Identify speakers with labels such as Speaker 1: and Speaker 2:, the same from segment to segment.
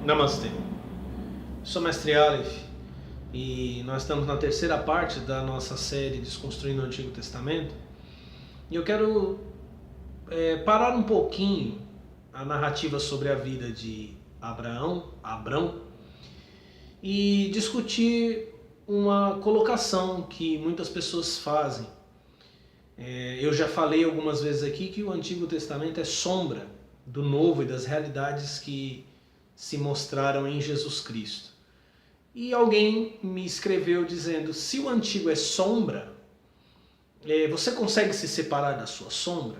Speaker 1: Namastê. Sou Mestre Aleph e nós estamos na terceira parte da nossa série Desconstruindo o Antigo Testamento. E eu quero parar um pouquinho a narrativa sobre a vida de Abrão, e discutir uma colocação que muitas pessoas fazem. Eu já falei algumas vezes aqui que o Antigo Testamento é sombra do Novo e das realidades que se mostraram em Jesus Cristo. E alguém me escreveu dizendo: se o Antigo é sombra, você consegue se separar da sua sombra?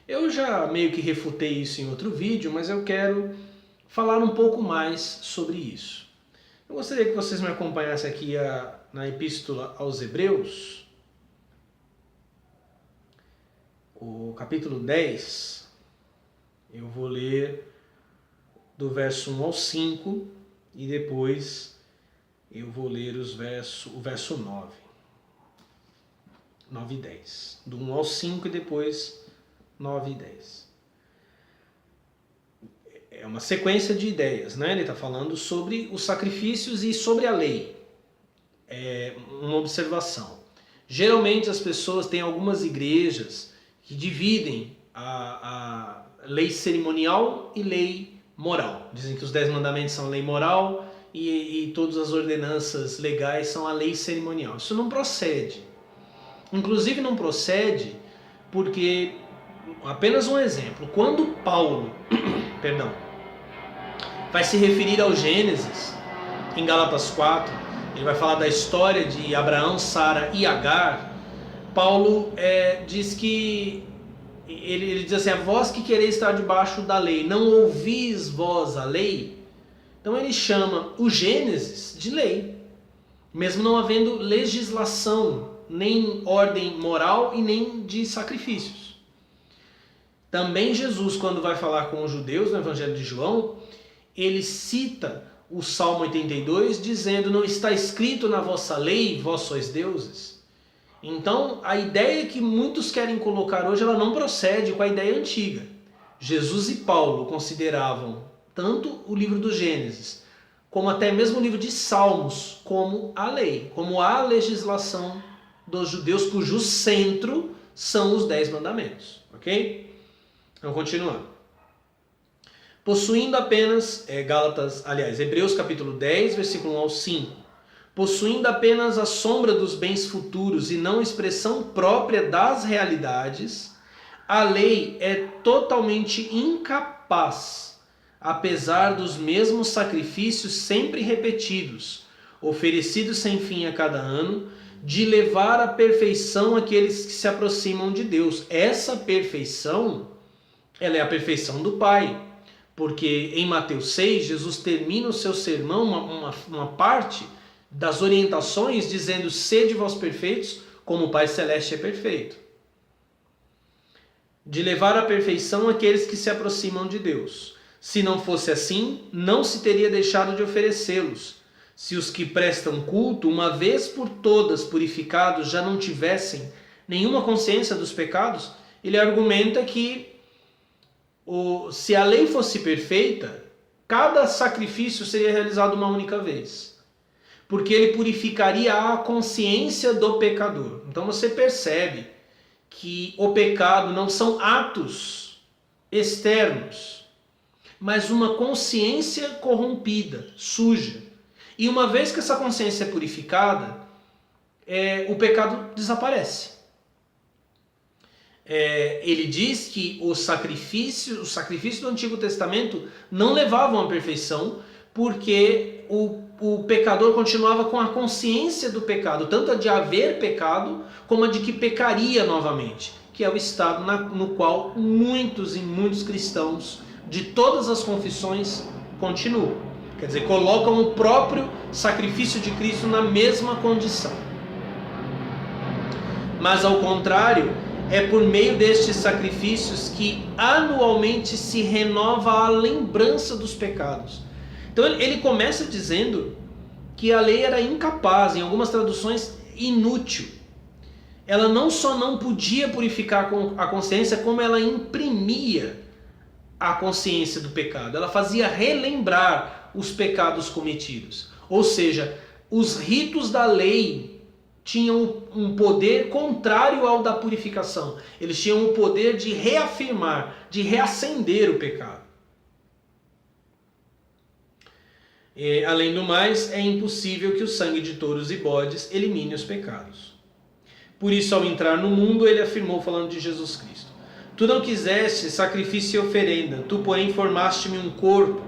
Speaker 1: Eu já meio que refutei isso em outro vídeo, mas eu quero falar um pouco mais sobre isso. Eu gostaria que vocês me acompanhassem aqui na Epístola aos Hebreus, o capítulo 10. Eu vou ler do verso 1 ao 5 e depois eu vou ler o verso 9 e 10. Do 1 ao 5 e depois 9 e 10. É uma sequência de ideias, né? Ele está falando sobre os sacrifícios e sobre a lei. É uma observação. Geralmente as pessoas têm algumas igrejas que dividem a lei cerimonial e lei moral. Dizem que os 10 mandamentos são lei moral e todas as ordenanças legais são a lei cerimonial. Isso não procede. Inclusive não procede porque, apenas um exemplo, quando Paulo vai se referir ao Gênesis, em Gálatas 4, ele vai falar da história de Abraão, Sara e Agar. Paulo diz que ele diz assim: a vós que quereis estar debaixo da lei, não ouvis vós a lei? Então ele chama o Gênesis de lei, mesmo não havendo legislação, nem ordem moral e nem de sacrifícios. Também Jesus, quando vai falar com os judeus no Evangelho de João, ele cita o Salmo 82 dizendo: não está escrito na vossa lei, vós sois deuses? Então, a ideia que muitos querem colocar hoje, ela não procede com a ideia antiga. Jesus e Paulo consideravam tanto o livro do Gênesis, como até mesmo o livro de Salmos, como a lei, como a legislação dos judeus, cujo centro são os 10 mandamentos. Ok? Então, continuando. Possuindo apenas, Hebreus capítulo 10, versículo 1 ao 5. Possuindo apenas a sombra dos bens futuros e não expressão própria das realidades, a lei é totalmente incapaz, apesar dos mesmos sacrifícios sempre repetidos, oferecidos sem fim a cada ano, de levar à perfeição aqueles que se aproximam de Deus. Essa perfeição, ela é a perfeição do Pai, porque em Mateus 6, Jesus termina o seu sermão, uma parte das orientações, dizendo: sede vós perfeitos, como o Pai Celeste é perfeito. De levar à perfeição aqueles que se aproximam de Deus. Se não fosse assim, não se teria deixado de oferecê-los. Se os que prestam culto, uma vez por todas purificados, já não tivessem nenhuma consciência dos pecados, ele argumenta que se a lei fosse perfeita, cada sacrifício seria realizado uma única vez, porque ele purificaria a consciência do pecador. Então você percebe que o pecado não são atos externos, mas uma consciência corrompida, suja. E uma vez que essa consciência é purificada, o pecado desaparece. Ele diz que os sacrifícios do Antigo Testamento não levavam à perfeição, porque o pecador continuava com a consciência do pecado, tanto a de haver pecado, como a de que pecaria novamente, que é o estado no qual muitos e muitos cristãos de todas as confissões continuam. Quer dizer, colocam o próprio sacrifício de Cristo na mesma condição. Mas ao contrário, é por meio destes sacrifícios que anualmente se renova a lembrança dos pecados. Então ele começa dizendo que a lei era incapaz, em algumas traduções inútil. Ela não só não podia purificar a consciência, como ela imprimia a consciência do pecado. Ela fazia relembrar pagar os pecados cometidos. Ou seja, os ritos da lei tinham um poder contrário ao da purificação. Eles tinham o poder de reafirmar, de reacender o pecado. Além do mais, é impossível que o sangue de touros e bodes elimine os pecados. Por isso, ao entrar no mundo, ele afirmou, falando de Jesus Cristo: Tu não quiseste sacrifício e oferenda, tu, porém, formaste-me um corpo.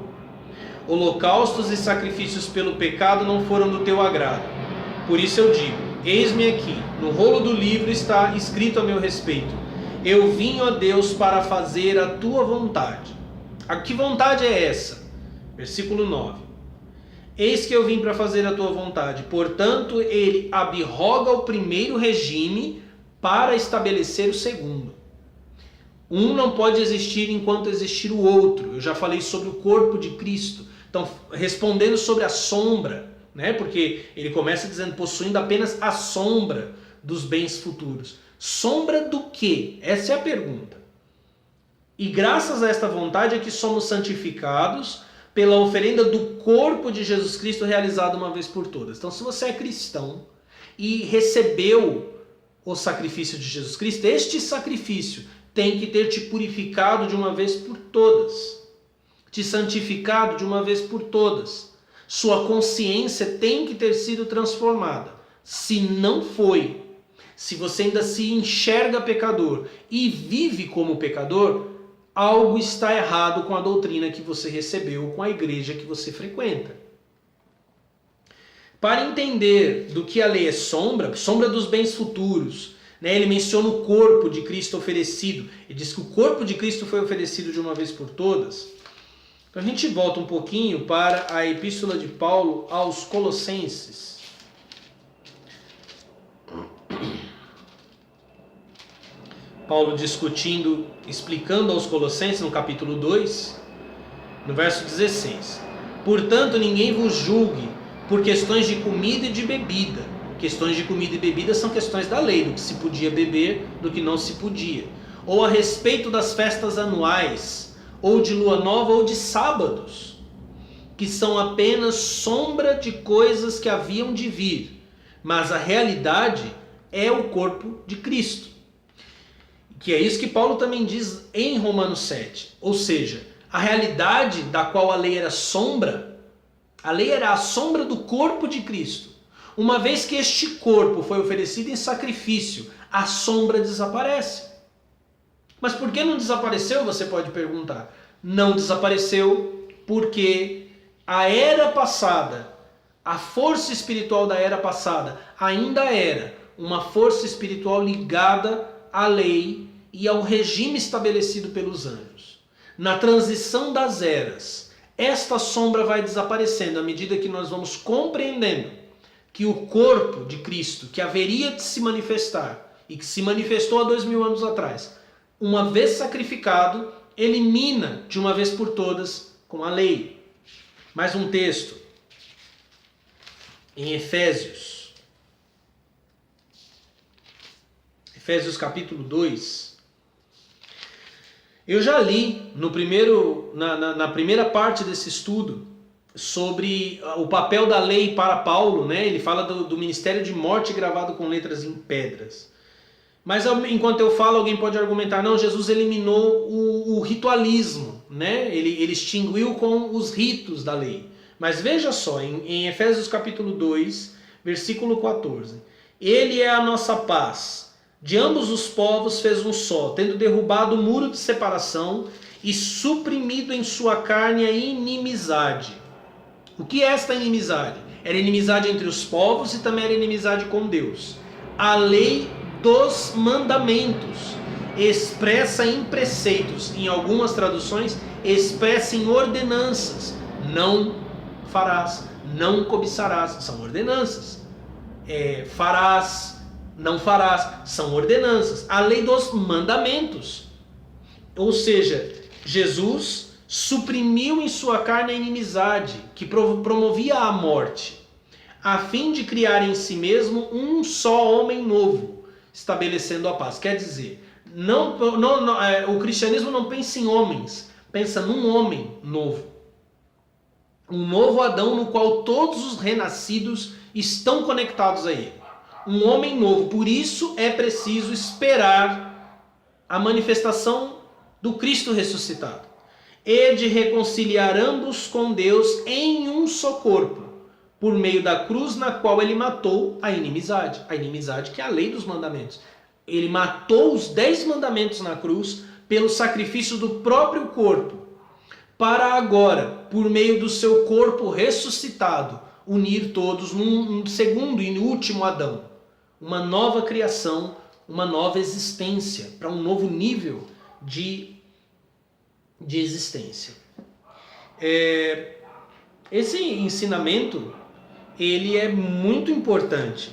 Speaker 1: Holocaustos e sacrifícios pelo pecado não foram do teu agrado. Por isso eu digo: eis-me aqui, no rolo do livro está escrito a meu respeito: eu vim, ó Deus, para fazer a tua vontade. A que vontade é essa? Versículo 9. Eis que eu vim para fazer a tua vontade. Portanto, ele abroga o primeiro regime para estabelecer o segundo. Um não pode existir enquanto existir o outro. Eu já falei sobre o corpo de Cristo. Então, respondendo sobre a sombra, né? Porque ele começa dizendo, possuindo apenas a sombra dos bens futuros. Sombra do quê? Essa é a pergunta. E graças a esta vontade é que somos santificados pela oferenda do corpo de Jesus Cristo realizado uma vez por todas. Então, se você é cristão e recebeu o sacrifício de Jesus Cristo, este sacrifício tem que ter te purificado de uma vez por todas, te santificado de uma vez por todas. Sua consciência tem que ter sido transformada. Se não foi, se você ainda se enxerga pecador e vive como pecador, algo está errado com a doutrina que você recebeu, com a igreja que você frequenta. Para entender do que a lei é sombra, sombra dos bens futuros, né? Ele menciona o corpo de Cristo oferecido. Ele diz que o corpo de Cristo foi oferecido de uma vez por todas. Então a gente volta um pouquinho para a epístola de Paulo aos Colossenses. Paulo discutindo, explicando aos Colossenses no capítulo 2, no verso 16. Portanto, ninguém vos julgue por questões de comida e de bebida. Questões de comida e bebida são questões da lei, do que se podia beber, do que não se podia. Ou a respeito das festas anuais, ou de lua nova, ou de sábados, que são apenas sombra de coisas que haviam de vir. Mas a realidade é o corpo de Cristo. Que é isso que Paulo também diz em Romanos 7. Ou seja, a realidade da qual a lei era sombra, a lei era a sombra do corpo de Cristo. Uma vez que este corpo foi oferecido em sacrifício, a sombra desaparece. Mas por que não desapareceu, você pode perguntar. Não desapareceu porque a era passada, a força espiritual da era passada, ainda era uma força espiritual ligada à lei e ao regime estabelecido pelos anjos. Na transição das eras, esta sombra vai desaparecendo à medida que nós vamos compreendendo que o corpo de Cristo, que haveria de se manifestar e que se manifestou há 2000 anos atrás, uma vez sacrificado, elimina de uma vez por todas com a lei. Mais um texto em Efésios. Efésios capítulo 2. Eu já li na primeira parte desse estudo sobre o papel da lei para Paulo, né? Ele fala do ministério de morte gravado com letras em pedras. Mas enquanto eu falo, alguém pode argumentar, não, Jesus eliminou o ritualismo, né? Ele extinguiu com os ritos da lei. Mas veja só, em Efésios capítulo 2, versículo 14. Ele é a nossa paz. De ambos os povos fez um só, tendo derrubado o muro de separação e suprimido em sua carne a inimizade. O que é esta inimizade? Era inimizade entre os povos e também era inimizade com Deus. A lei dos mandamentos, expressa em preceitos, em algumas traduções, expressa em ordenanças. Não farás, não cobiçarás, são ordenanças. Farás, não farás, são ordenanças. A lei dos mandamentos. Ou seja, Jesus suprimiu em sua carne a inimizade, que promovia a morte, a fim de criar em si mesmo um só homem novo, estabelecendo a paz. Quer dizer, o cristianismo não pensa em homens, pensa num homem novo. Um novo Adão no qual todos os renascidos estão conectados a ele. Um homem novo. Por isso é preciso esperar a manifestação do Cristo ressuscitado. E de reconciliar ambos com Deus em um só corpo, por meio da cruz na qual ele matou a inimizade. A inimizade que é a lei dos mandamentos. Ele matou os 10 mandamentos na cruz pelo sacrifício do próprio corpo, para agora, por meio do seu corpo ressuscitado, unir todos num segundo e último Adão. Uma nova criação, uma nova existência, para um novo nível de existência. Esse ensinamento, ele é muito importante.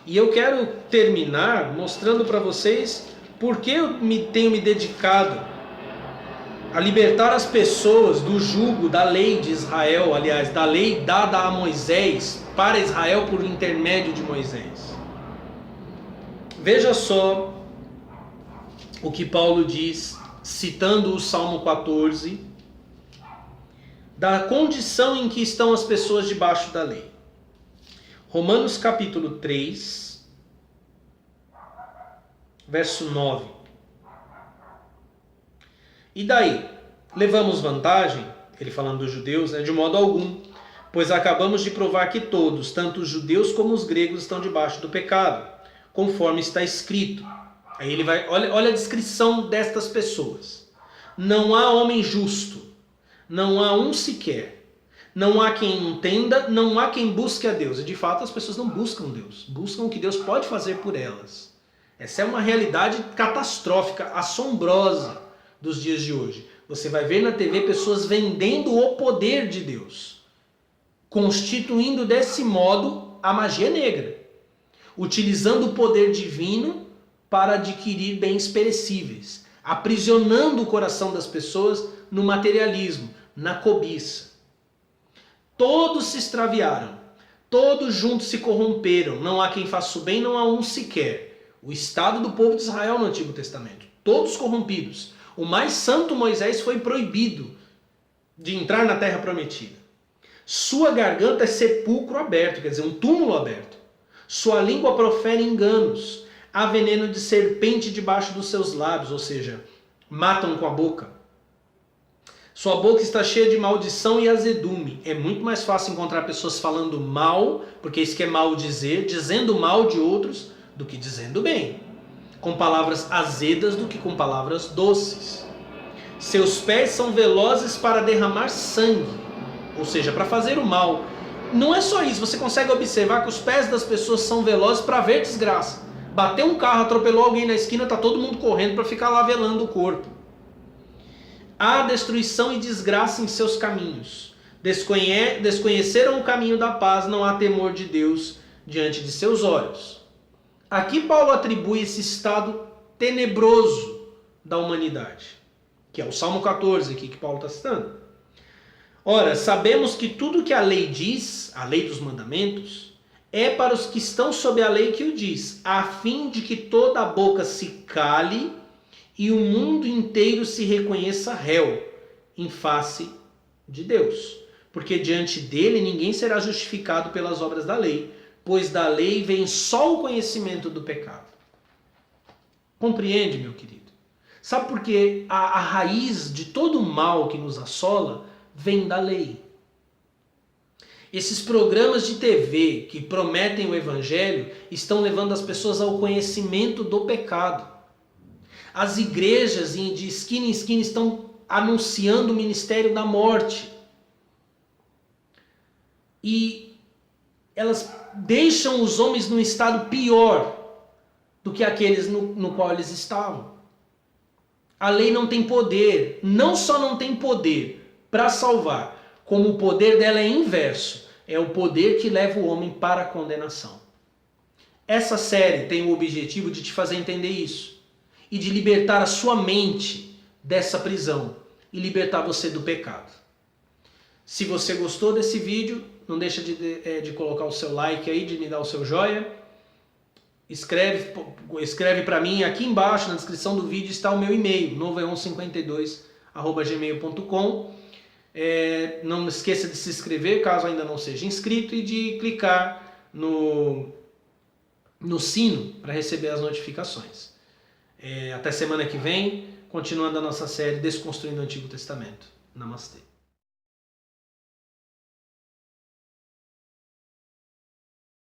Speaker 1: E eu quero terminar mostrando para vocês por que eu tenho me dedicado a libertar as pessoas do jugo da lei de Israel, aliás, da lei dada a Moisés, para Israel por intermédio de Moisés. Veja só o que Paulo diz, citando o Salmo 14, da condição em que estão as pessoas debaixo da lei. Romanos capítulo 3, verso 9. E daí? Levamos vantagem, ele falando dos judeus, de modo algum, pois acabamos de provar que todos, tanto os judeus como os gregos, estão debaixo do pecado, conforme está escrito. Aí ele vai, olha a descrição destas pessoas. Não há homem justo, não há um sequer. Não há quem entenda, não há quem busque a Deus. E de fato as pessoas não buscam Deus, buscam o que Deus pode fazer por elas. Essa é uma realidade catastrófica, assombrosa dos dias de hoje. Você vai ver na TV pessoas vendendo o poder de Deus, constituindo desse modo a magia negra, utilizando o poder divino para adquirir bens perecíveis, aprisionando o coração das pessoas no materialismo, na cobiça. Todos se extraviaram, todos juntos se corromperam, não há quem faça o bem, não há um sequer. O estado do povo de Israel no Antigo Testamento, todos corrompidos. O mais santo Moisés foi proibido de entrar na terra prometida. Sua garganta é sepulcro aberto, quer dizer, um túmulo aberto. Sua língua profere enganos. Há veneno de serpente debaixo dos seus lábios, ou seja, matam com a boca. Sua boca está cheia de maldição e azedume. É muito mais fácil encontrar pessoas falando mal, porque isso que é mal dizer, dizendo mal de outros, do que dizendo bem. Com palavras azedas do que com palavras doces. Seus pés são velozes para derramar sangue, ou seja, para fazer o mal. Não é só isso, você consegue observar que os pés das pessoas são velozes para ver desgraça. Bateu um carro, atropelou alguém na esquina, está todo mundo correndo para ficar lá velando o corpo. Há destruição e desgraça em seus caminhos. Desconheceram o caminho da paz, não há temor de Deus diante de seus olhos. Aqui Paulo atribui esse estado tenebroso da humanidade, que é o Salmo 14 aqui que Paulo está citando. Ora, sabemos que tudo que a lei diz, a lei dos mandamentos, é para os que estão sob a lei que o diz, a fim de que toda a boca se cale e o mundo inteiro se reconheça réu em face de Deus. Porque diante dele ninguém será justificado pelas obras da lei, pois da lei vem só o conhecimento do pecado. Compreende, meu querido? Sabe por quê? A raiz de todo o mal que nos assola vem da lei. Esses programas de TV que prometem o evangelho estão levando as pessoas ao conhecimento do pecado. As igrejas de esquina em esquina estão anunciando o ministério da morte. E elas deixam os homens num estado pior do que aqueles no qual eles estavam. A lei não tem poder, não só não tem poder para salvar, como o poder dela é inverso. É o poder que leva o homem para a condenação. Essa série tem o objetivo de te fazer entender isso e de libertar a sua mente dessa prisão e libertar você do pecado. Se você gostou desse vídeo, não deixa de colocar o seu like aí, de me dar o seu joia. Escreve para mim, aqui embaixo na descrição do vídeo está o meu e-mail, novoeon52@gmail.com. Não esqueça de se inscrever caso ainda não seja inscrito e de clicar no sino para receber as notificações. Até semana que vem, continuando a nossa série Desconstruindo o Antigo Testamento. Namastê.